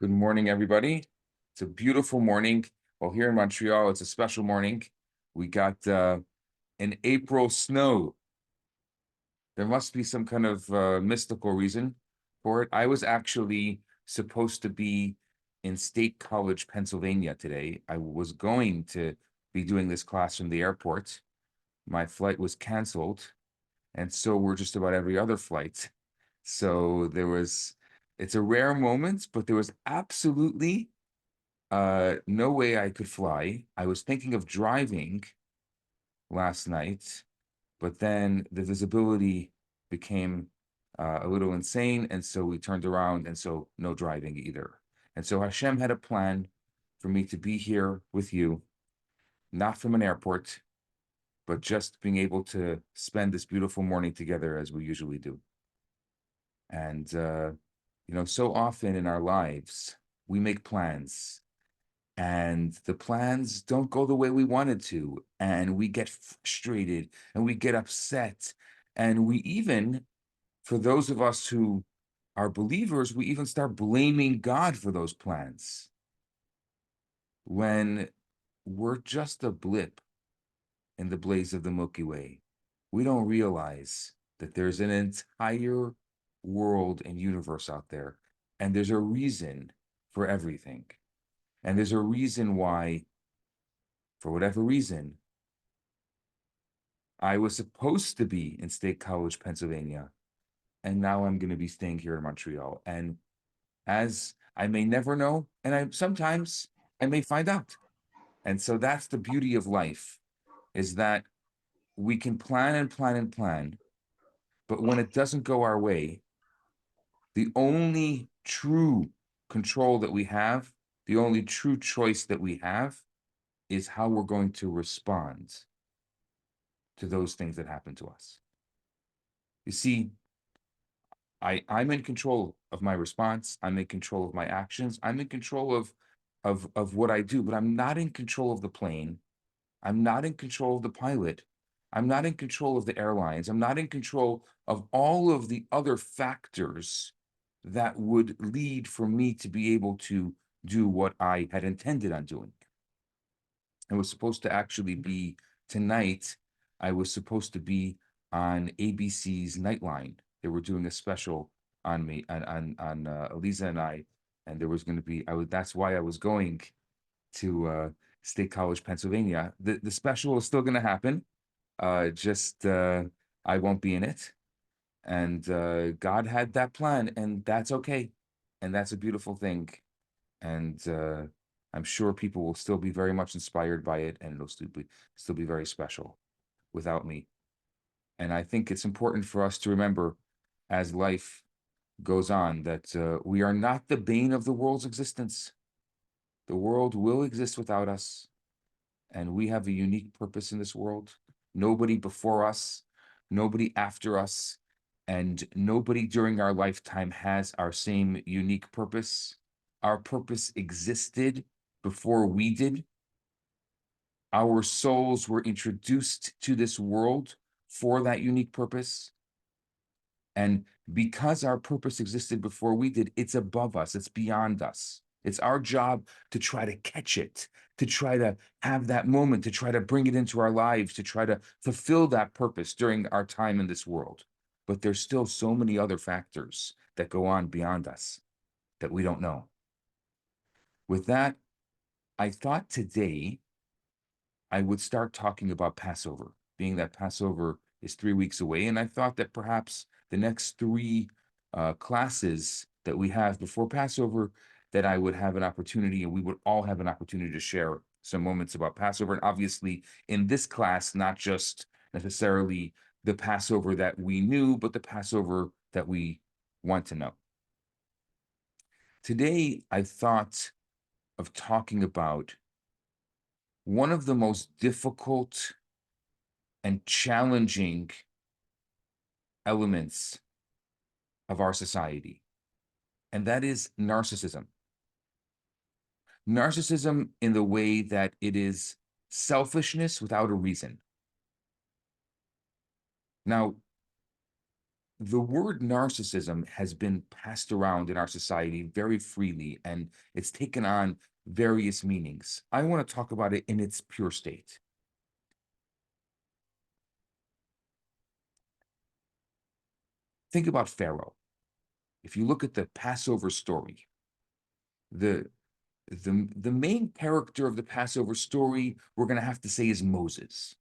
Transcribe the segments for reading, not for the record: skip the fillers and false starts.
Good morning, everybody. It's a beautiful morning. Well, here in Montreal, it's a special morning. We got an April snow. There must be some kind of mystical reason for it. I was actually supposed to be in State College, Pennsylvania today. I was going to be doing this class from the airport. My flight was canceled, and so were just about every other flight. So it's a rare moment, but there was absolutely no way I could fly. I was thinking of driving last night, but then the visibility became a little insane, and so we turned around, and so no driving either. And so Hashem had a plan for me to be here with you, not from an airport, but just being able to spend this beautiful morning together as we usually do. And so often in our lives, we make plans and the plans don't go the way we wanted to, and we get frustrated and we get upset, and we even, for those of us who are believers, we even start blaming God for those plans when we're just a blip in the blaze of the Milky Way. We don't realize that there's an entire world and universe out there, and there's a reason for everything. And there's a reason why, for whatever reason, I was supposed to be in State College, Pennsylvania, and now I'm going to be staying here in Montreal. And as I may never know, and sometimes I may find out. And so that's the beauty of life, is that we can plan and plan and plan, but when it doesn't go our way, the only true control that we have, the only true choice that we have, is how we're going to respond to those things that happen to us. You see, I'm in control of my response. I'm in control of my actions. I'm in control of what I do, but I'm not in control of the plane. I'm not in control of the pilot. I'm not in control of the airlines. I'm not in control of all of the other factors that would lead for me to be able to do what I had intended on doing. It was supposed to actually be tonight. I was supposed to be on ABC's Nightline. They were doing a special on me, on Eliza and I, and there was going to be. That's why I was going to State College, Pennsylvania. The special is still going to happen. Just I won't be in it, and God had that plan, and that's okay, and that's a beautiful thing, and I'm sure people will still be very much inspired by it, and it'll still be very special without me. And I think it's important for us to remember, as life goes on, that we are not the bane of the world's existence. The world will exist without us, and we have a unique purpose in this world. Nobody before us, nobody after us, and nobody during our lifetime has our same unique purpose. Our purpose existed before we did. Our souls were introduced to this world for that unique purpose. And because our purpose existed before we did, it's above us, it's beyond us. It's our job to try to catch it, to try to have that moment, to try to bring it into our lives, to try to fulfill that purpose during our time in this world. But there's still so many other factors that go on beyond us that we don't know. With that, I thought today I would start talking about Passover, being that Passover is 3 weeks away. And I thought that perhaps the next three classes that we have before Passover, that I would have an opportunity, and we would all have an opportunity to share some moments about Passover. And obviously, in this class, not just necessarily the Passover that we knew, but the Passover that we want to know. Today, I thought of talking about one of the most difficult and challenging elements of our society, and that is narcissism. Narcissism in the way that it is selfishness without a reason. Now, the word narcissism has been passed around in our society very freely, and it's taken on various meanings. I want to talk about it in its pure state. Think about Pharaoh. If you look at the Passover story, the the main character of the Passover story, we're going to have to say, is Moses.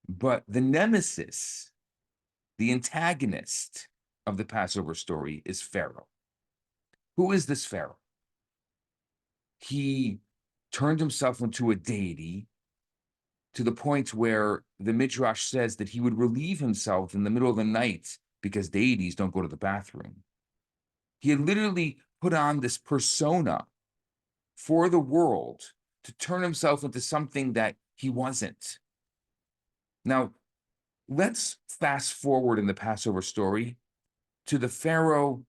But the nemesis, the antagonist of the Passover story, is Pharaoh. Who is this Pharaoh? He turned himself into a deity to the point where the Midrash says that he would relieve himself in the middle of the night because deities don't go to the bathroom. He had literally put on this persona for the world to turn himself into something that he wasn't. Now, let's fast forward in the Passover story to the Pharaoh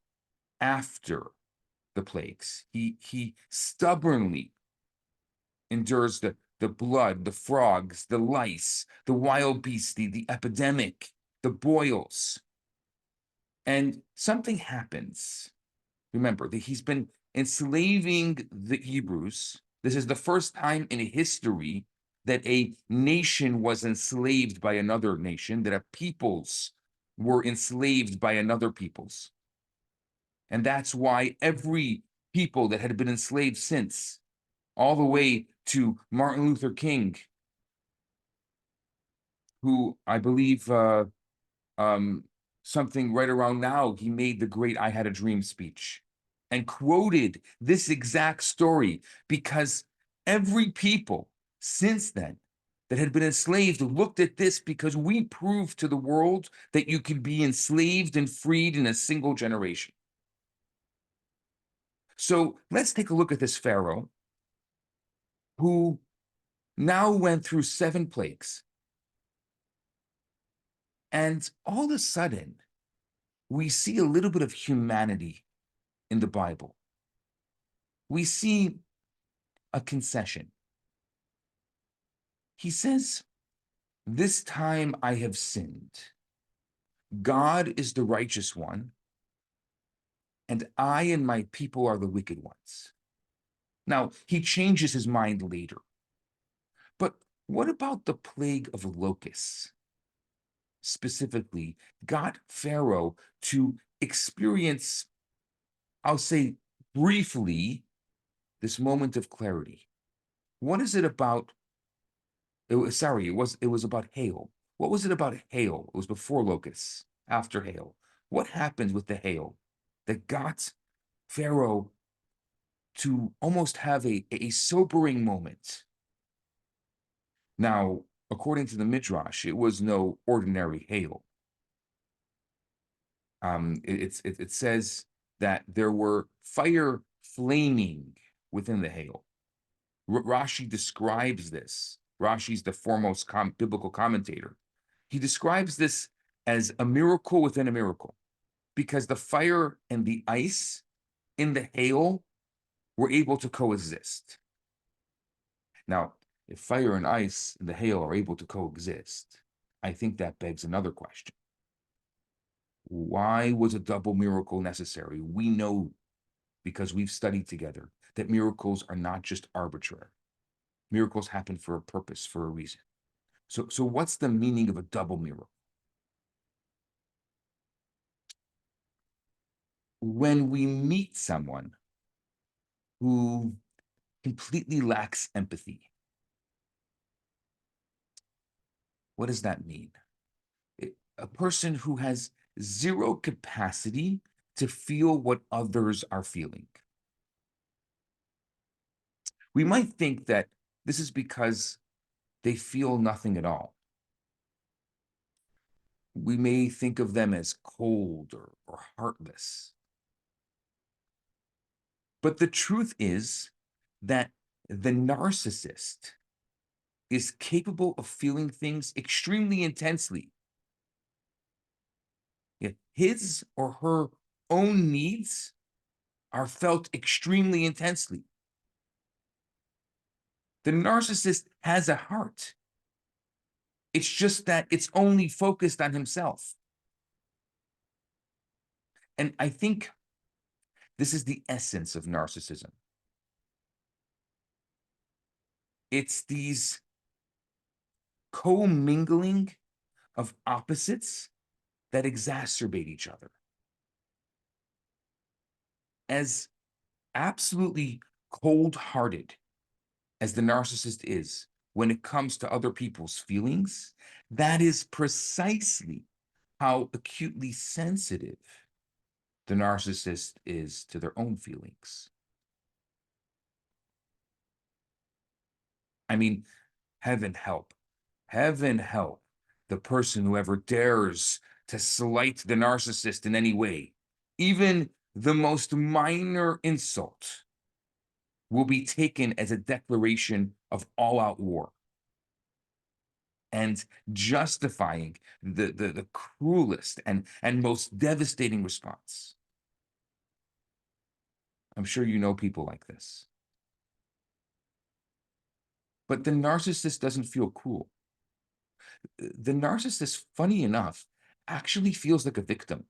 after the plagues. He stubbornly endures the blood, the frogs, the lice, the wild beasts, the epidemic, the boils. And something happens. Remember that he's been enslaving the Hebrews. This is the first time in history that a nation was enslaved by another nation, that a peoples were enslaved by another peoples. And that's why every people that had been enslaved since, all the way to Martin Luther King, who I believe um, something right around now, he made the great I Had a Dream speech and quoted this exact story because every people since then that had been enslaved looked at this because we proved to the world that you could be enslaved and freed in a single generation. So let's take a look at this Pharaoh who now went through 7 plagues. And all of a sudden, we see a little bit of humanity in the Bible. We see a concession. He says, "This time I have sinned. God is the righteous one, and I and my people are the wicked ones." Now, he changes his mind later. But what about the plague of locusts? Specifically, got Pharaoh to experience, I'll say briefly, this moment of clarity. What is it about? It was about hail. What was it about hail? It was before locusts, after hail. What happened with the hail that got Pharaoh to almost have a sobering moment? Now, according to the Midrash, it was no ordinary hail. It says that there were fire flaming within the hail. Rashi describes this. Rashi's the foremost biblical commentator. He describes this as a miracle within a miracle because the fire and the ice in the hail were able to coexist. Now, if fire and ice and the hail are able to coexist, I think that begs another question. Why was a double miracle necessary? We know, because we've studied together, that miracles are not just arbitrary. Miracles happen for a purpose, for a reason. So what's the meaning of a double miracle? When we meet someone who completely lacks empathy, what does that mean? A person who has zero capacity to feel what others are feeling. We might think that this is because they feel nothing at all. We may think of them as cold or heartless. But the truth is that the narcissist is capable of feeling things extremely intensely. His or her own needs are felt extremely intensely. The narcissist has a heart. It's just that it's only focused on himself. And I think this is the essence of narcissism. It's these commingling of opposites that exacerbate each other. As absolutely cold-hearted as the narcissist is when it comes to other people's feelings, that is precisely how acutely sensitive the narcissist is to their own feelings. I mean, heaven help, heaven help the person who ever dares to slight the narcissist in any way. Even the most minor insult will be taken as a declaration of all-out war and justifying the cruelest and most devastating response. I'm sure you know people like this. But the narcissist doesn't feel cruel. The narcissist, funny enough, actually feels like a victim.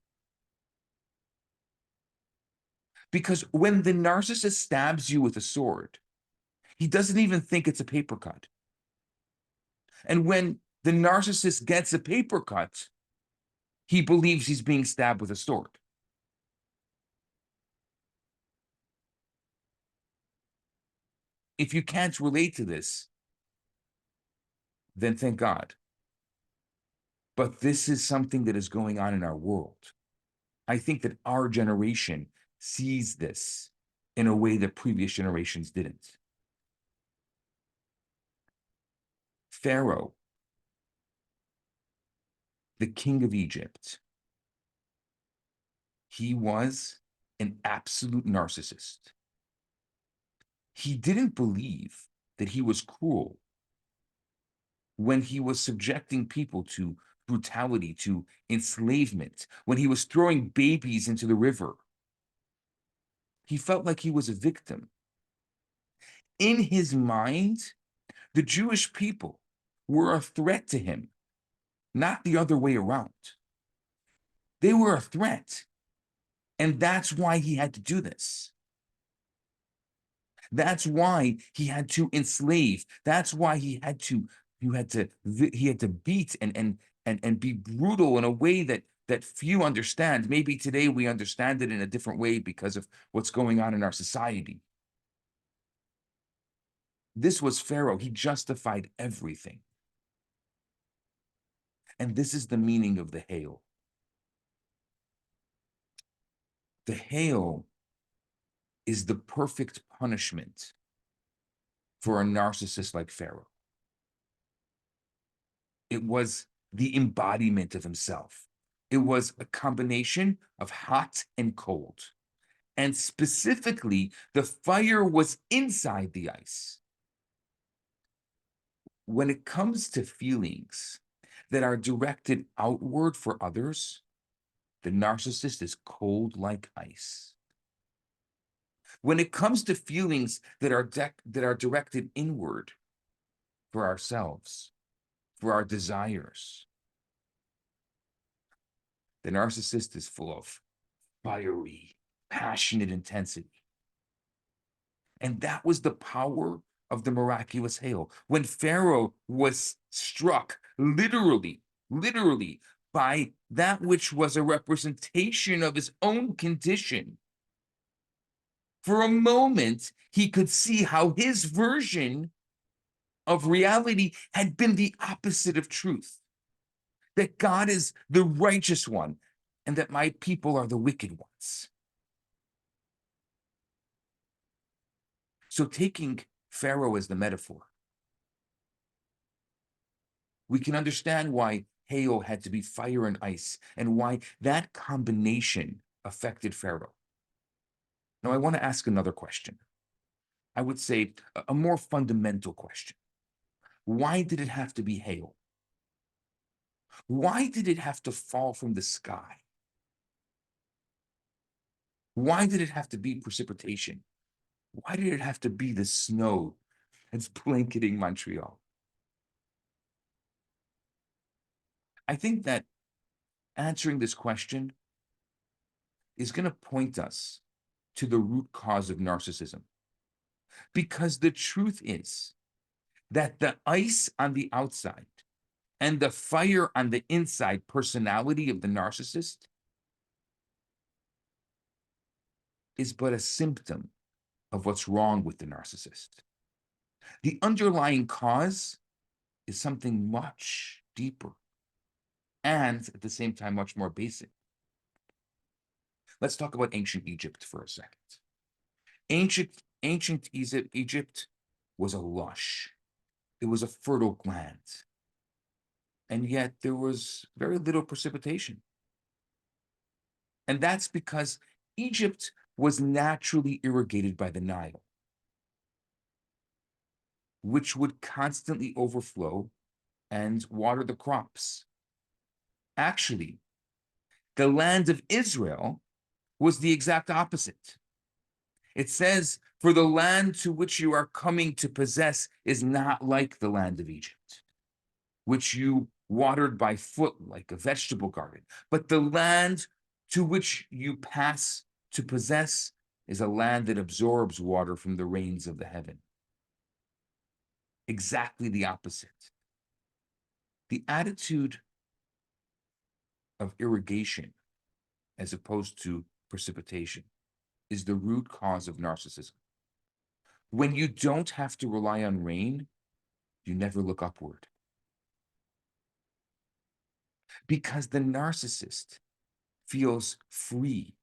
Because when the narcissist stabs you with a sword, he doesn't even think it's a paper cut. And when the narcissist gets a paper cut, he believes he's being stabbed with a sword. If you can't relate to this, then thank God. But this is something that is going on in our world. I think that our generation sees this in a way that previous generations didn't. Pharaoh, the king of Egypt, he was an absolute narcissist. He didn't believe that he was cruel when he was subjecting people to brutality, to enslavement, when he was throwing babies into the river. He felt like he was a victim. In his mind, the Jewish people were a threat to him, not the other way around. They were a threat. And that's why he had to do this. That's why he had to enslave. That's why he had to beat and be brutal in a way that few understand. Maybe today we understand it in a different way because of what's going on in our society. This was Pharaoh. He justified everything. And this is the meaning of the hail. The hail is the perfect punishment for a narcissist like Pharaoh. It was the embodiment of himself. It was a combination of hot and cold. And specifically, the fire was inside the ice. When it comes to feelings that are directed outward for others, the narcissist is cold like ice. When it comes to feelings that are directed inward for ourselves, for our desires, the narcissist is full of fiery, passionate intensity. And that was the power of the miraculous hail. When Pharaoh was struck literally by that which was a representation of his own condition, for a moment, he could see how his version of reality had been the opposite of truth. That God is the righteous one and that my people are the wicked ones. So taking Pharaoh as the metaphor, we can understand why hail had to be fire and ice and why that combination affected Pharaoh. Now, I want to ask another question. I would say a more fundamental question. Why did it have to be hail? Why did it have to fall from the sky? Why did it have to be precipitation? Why did it have to be the snow that's blanketing Montreal? I think that answering this question is going to point us to the root cause of narcissism. Because the truth is that the ice on the outside and the fire on the inside personality of the narcissist is but a symptom of what's wrong with the narcissist. The underlying cause is something much deeper and at the same time much more basic. Let's talk about ancient Egypt for a second. Ancient Egypt was a lush, it was a fertile land, and yet there was very little precipitation. And that's because Egypt was naturally irrigated by the Nile, which would constantly overflow and water the crops. Actually, the land of Israel was the exact opposite. It says, "For the land to which you are coming to possess is not like the land of Egypt, which you watered by foot like a vegetable garden. But the land to which you pass to possess is a land that absorbs water from the rains of the heaven." Exactly the opposite. The attitude of irrigation as opposed to precipitation is the root cause of narcissism. When you don't have to rely on rain, you never look upward. Because the narcissist feels free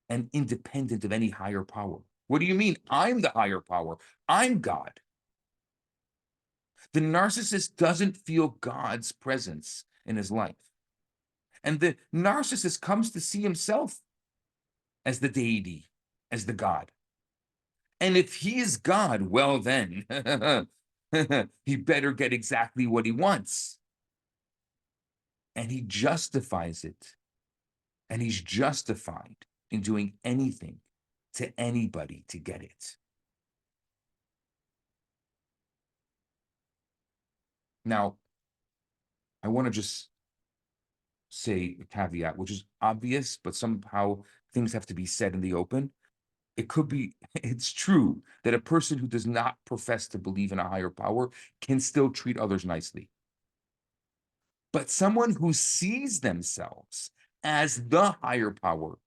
and independent of any higher power. What do you mean? I'm the higher power. I'm God. The narcissist doesn't feel God's presence in his life. And the narcissist comes to see himself as the deity, as the God. And if he is God, well, then he better get exactly what he wants. And he justifies it. And he's justified in doing anything to anybody to get it. Now, I want to just say a caveat, which is obvious, but somehow things have to be said in the open. It could be, it's true that a person who does not profess to believe in a higher power can still treat others nicely. But someone who sees themselves as the higher power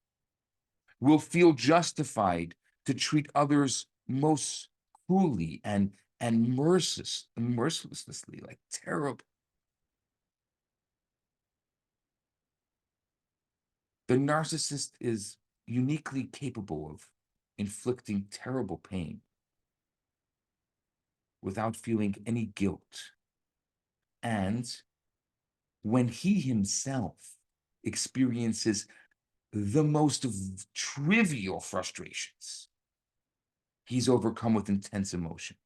will feel justified to treat others most cruelly and mercilessly, like terrible. The narcissist is uniquely capable of inflicting terrible pain without feeling any guilt. And when he himself experiences the most trivial frustrations, he's overcome with intense emotion.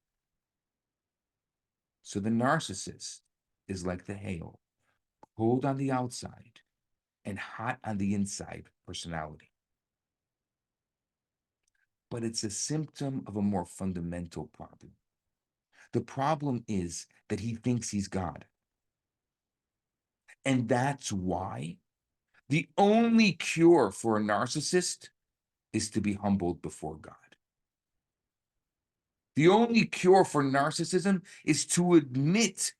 So the narcissist is like the hail, cold on the outside and hot on the inside personality. But it's a symptom of a more fundamental problem. The problem is that he thinks he's God. And that's why the only cure for a narcissist is to be humbled before God. The only cure for narcissism is to admit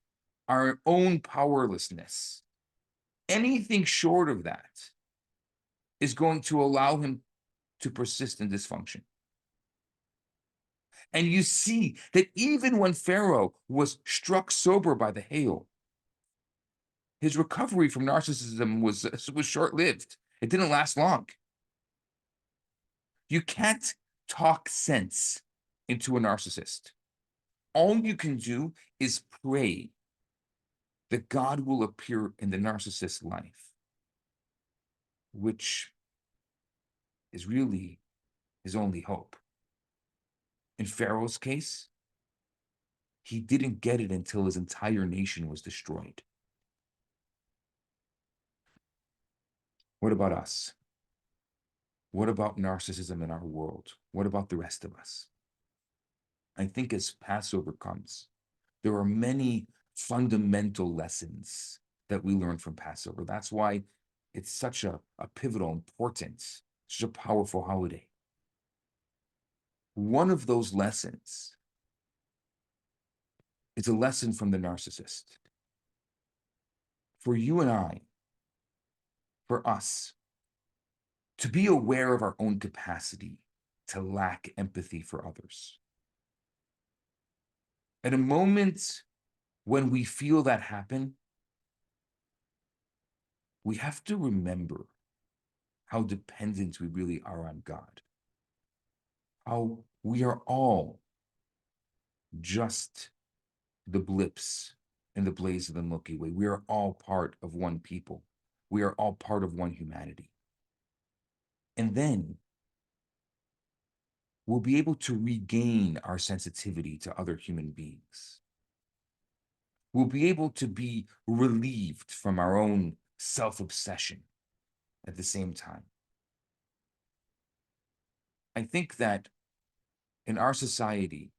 our own powerlessness. Anything short of that is going to allow him to persist in dysfunction. And you see that even when Pharaoh was struck sober by the hail, his recovery from narcissism was short-lived. It didn't last long. You can't talk sense into a narcissist. All you can do is pray that God will appear in the narcissist's life, which is really his only hope. In Pharaoh's case, he didn't get it until his entire nation was destroyed. What about us? What about narcissism in our world? What about the rest of us? I think as Passover comes, there are many fundamental lessons that we learn from Passover. That's why it's such a pivotal importance, such a powerful holiday. One of those lessons is a lesson from the narcissist. For you and I, for us, to be aware of our own capacity to lack empathy for others. At a moment when we feel that happen, we have to remember how dependent we really are on God. How we are all just the blips in the blaze of the Milky Way. We are all part of one people. We are all part of one humanity. And then we'll be able to regain our sensitivity to other human beings. We'll be able to be relieved from our own self-obsession at the same time. I think that in our society,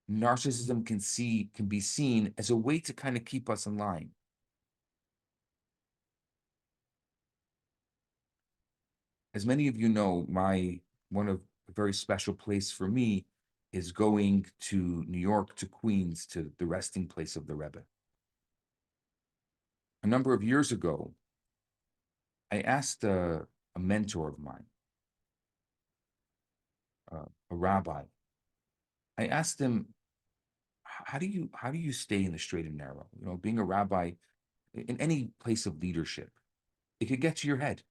narcissism can be seen as a way to kind of keep us in line. As many of you know, one of a very special place for me is going to New York, to Queens, to the resting place of the Rebbe. A number of years ago, I asked a mentor of mine, a rabbi. I asked him, how do you stay in the straight and narrow? You know, being a rabbi in any place of leadership, it could get to your head.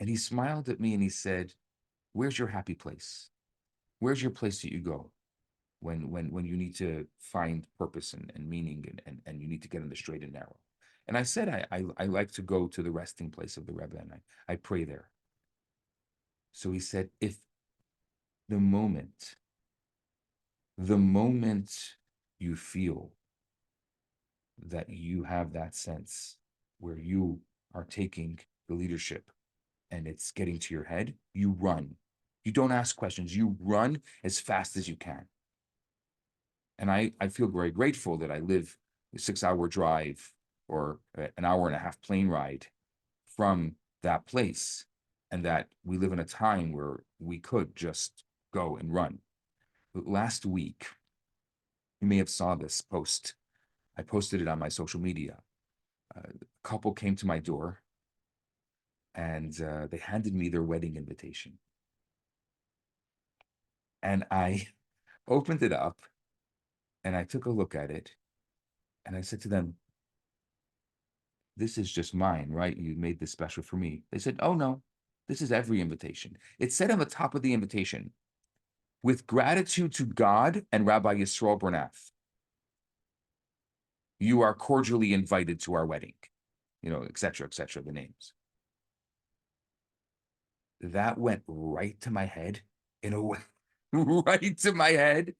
And he smiled at me and he said, "Where's your happy place? Where's your place that you go when you need to find purpose and meaning and you need to get in the straight and narrow?" And I said, I like to go to the resting place of the Rebbe and I pray there. So he said, if the moment you feel that you have that sense where you are taking the leadership and it's getting to your head, you run. You don't ask questions. You run as fast as you can. And I feel very grateful that I live a 6-hour drive or an hour and a half plane ride from that place, and that we live in a time where we could just go and run. But last week, you may have saw this post. I posted it on my social media. A couple came to my door and they handed me their wedding invitation. And I opened it up and I took a look at it and I said to them, "This is just mine, right? You made this special for me." They said, "Oh no, this is every invitation." It said on the top of the invitation, "With gratitude to God and Rabbi Yisrael Bernath, you are cordially invited to our wedding," you know, et cetera, the names. That went right to my head in a way, right to my head.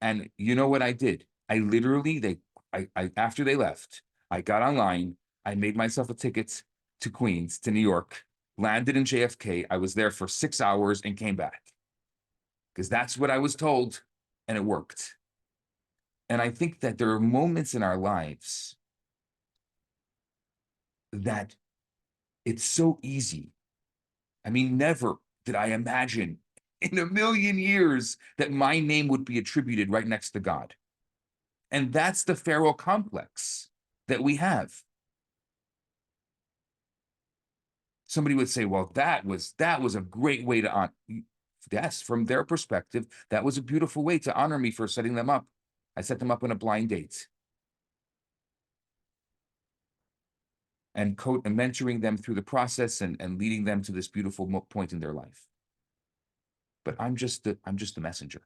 And you know what I did? I literally, after they left, I got online, I made myself a ticket to Queens, to New York, landed in JFK. I was there for 6 hours and came back because that's what I was told, and it worked. And I think that there are moments in our lives that it's so easy. I mean, never did I imagine in a million years that my name would be attributed right next to God. And that's the Pharaoh complex that we have. Somebody would say, well, that was a great way to honor. Yes, from their perspective, that was a beautiful way to honor me for setting them up. I set them up on a blind date. And mentoring them through the process and leading them to this beautiful point in their life. But I'm just the messenger.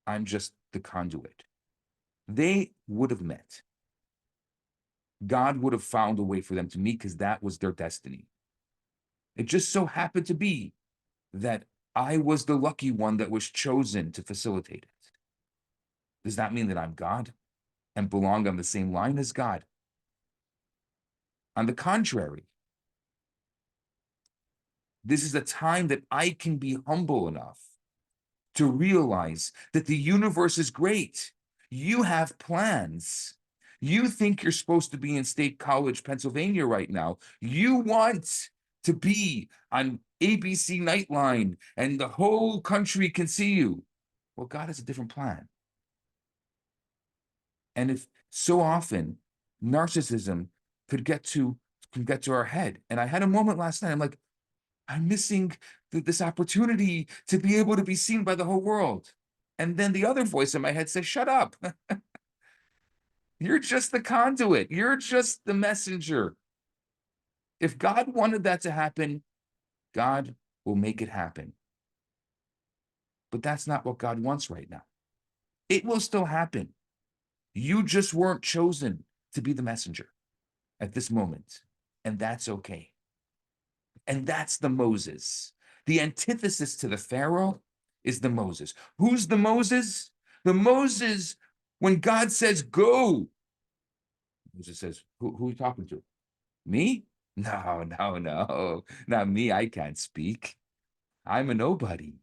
I'm just the conduit. They would have met. God would have found a way for them to meet because that was their destiny. It just so happened to be that I was the lucky one that was chosen to facilitate it. Does that mean that I'm God and belong on the same line as God? On the contrary, this is a time that I can be humble enough to realize that the universe is great. You have plans You think you're supposed to be in State College, Pennsylvania right now. You want to be on ABC Nightline and the whole country can see you. Well, God has a different plan. And if so often narcissism could get to our head. And I had a moment last night. I'm like, I'm missing this opportunity to be able to be seen by the whole world. And then the other voice in my head says, shut up. You're just the conduit. You're just the messenger. If God wanted that to happen, God will make it happen. But that's not what God wants right now. It will still happen. You just weren't chosen to be the messenger at this moment. And that's okay. And that's the Moses. The antithesis to the Pharaoh is the Moses. Who's the Moses? The Moses, when God says, go, Moses says, who are you talking to? Me? No, no, no, not me. I can't speak. I'm a nobody.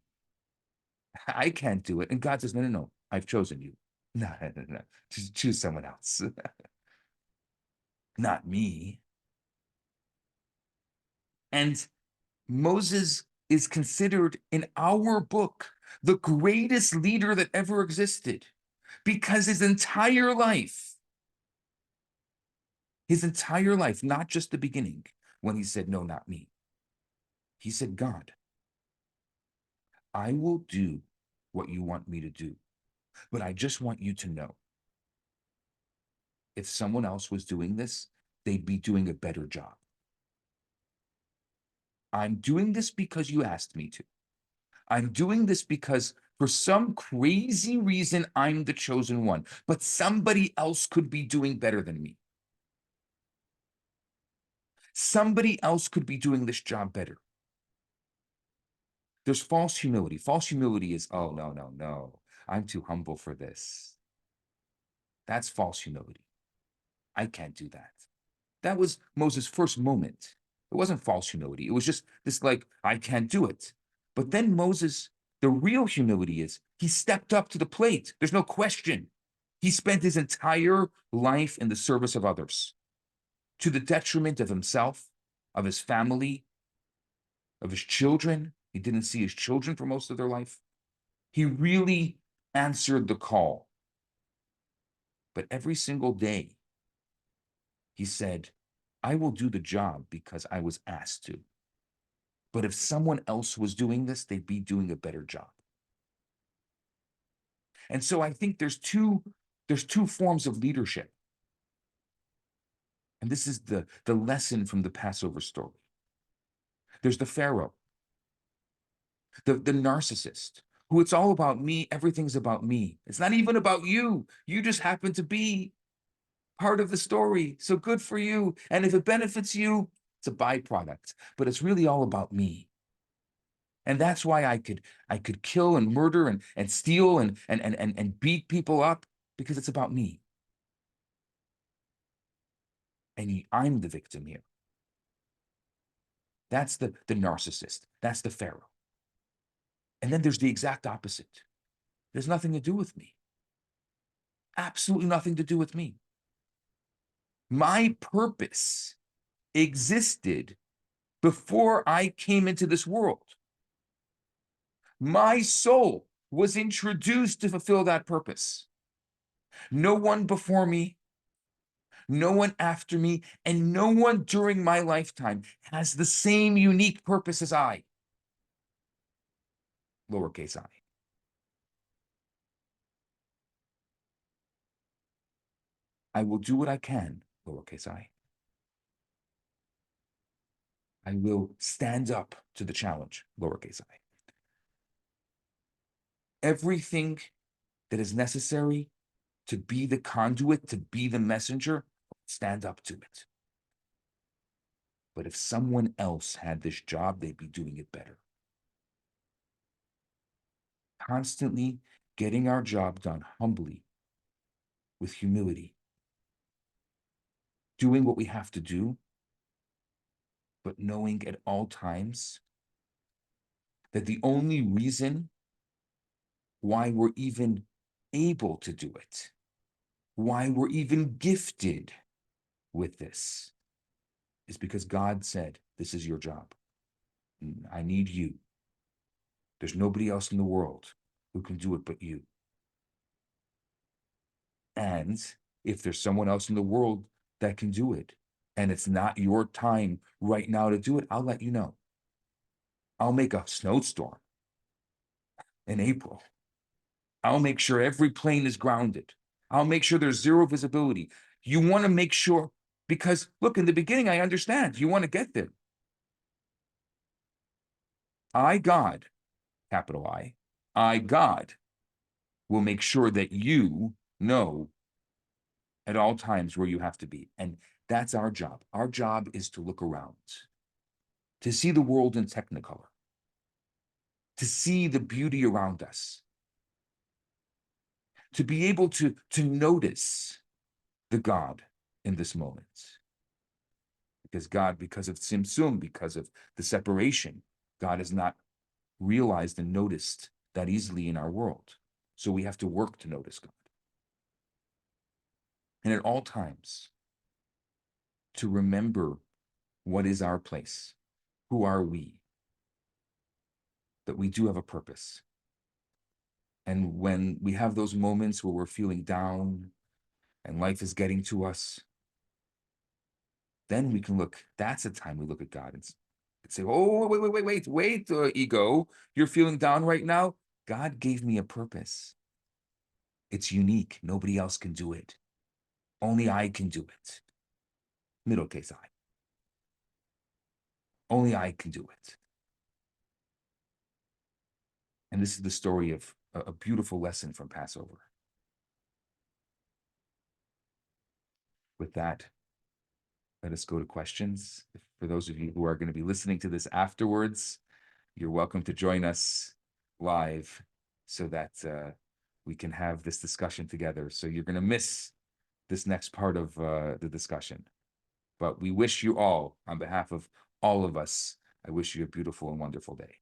I can't do it. And God says, no, no, no, I've chosen you. No, no, no, no. Just choose someone else. Not me. And Moses is considered in our book the greatest leader that ever existed because his entire life, not just the beginning, when he said, no, not me, he said, God, I will do what you want me to do, but I just want you to know if someone else was doing this, they'd be doing a better job. I'm doing this because you asked me to. I'm doing this because for some crazy reason, I'm the chosen one, but somebody else could be doing better than me. Somebody else could be doing this job better. There's false humility. False humility is, oh, no, no, no. I'm too humble for this. That's false humility. I can't do that. That was Moses' first moment. It wasn't false humility. It was just this like, I can't do it. But then Moses, the real humility is he stepped up to the plate. There's no question. He spent his entire life in the service of others to the detriment of himself, of his family, of his children. He didn't see his children for most of their life. He really answered the call. But every single day, he said, I will do the job because I was asked to. But if someone else was doing this, they'd be doing a better job. And so I think there's two forms of leadership. And this is the lesson from the Passover story. There's the Pharaoh, the narcissist, who it's all about me, everything's about me. It's not even about you. You just happen to be part of the story. So good for you. And if it benefits you, it's a byproduct. But it's really all about me. And that's why I could kill and murder and steal and beat people up, because it's about me. And I'm the victim here. That's the narcissist. That's the Pharaoh. And then there's the exact opposite. There's nothing to do with me. Absolutely nothing to do with me. My purpose existed before I came into this world. My soul was introduced to fulfill that purpose. No one before me, no one after me, and no one during my lifetime has the same unique purpose as I. Lowercase I. I will do what I can, lowercase I. I will stand up to the challenge, lowercase I. Everything that is necessary to be the conduit, to be the messenger, stand up to it. But if someone else had this job, they'd be doing it better. Constantly getting our job done humbly, with humility, doing what we have to do, but knowing at all times that the only reason why we're even able to do it why we're even gifted with this is because God said, this is your job. I need you. There's nobody else in the world who can do it but you. And if there's someone else in the world that can do it, and it's not your time right now to do it, I'll let you know. I'll make a snowstorm in April. I'll make sure every plane is grounded. I'll make sure there's zero visibility. You want to make sure, because look, in the beginning, I understand you want to get there. I, God, capital I, God, will make sure that you know at all times where you have to be. And that's our job. Our job is to look around, to see the world in technicolor, to see the beauty around us, to be able to notice the God in this moment. Because God, because of Tzimtzum, because of the separation, God is not realized and noticed that easily in our world. So we have to work to notice God. And at all times, to remember what is our place, who are we, that we do have a purpose. And when we have those moments where we're feeling down and life is getting to us, then we can look, that's the time we look at God and say, oh, wait, ego, you're feeling down right now? God gave me a purpose. It's unique. Nobody else can do it. Only I can do it. Middle case I. Only I can do it. And this is the story of a beautiful lesson from Passover. With that, let us go to questions. For those of you who are going to be listening to this afterwards, you're welcome to join us live so that we can have this discussion together. So you're going to miss this next part of the discussion. But we wish you all, on behalf of all of us, I wish you a beautiful and wonderful day.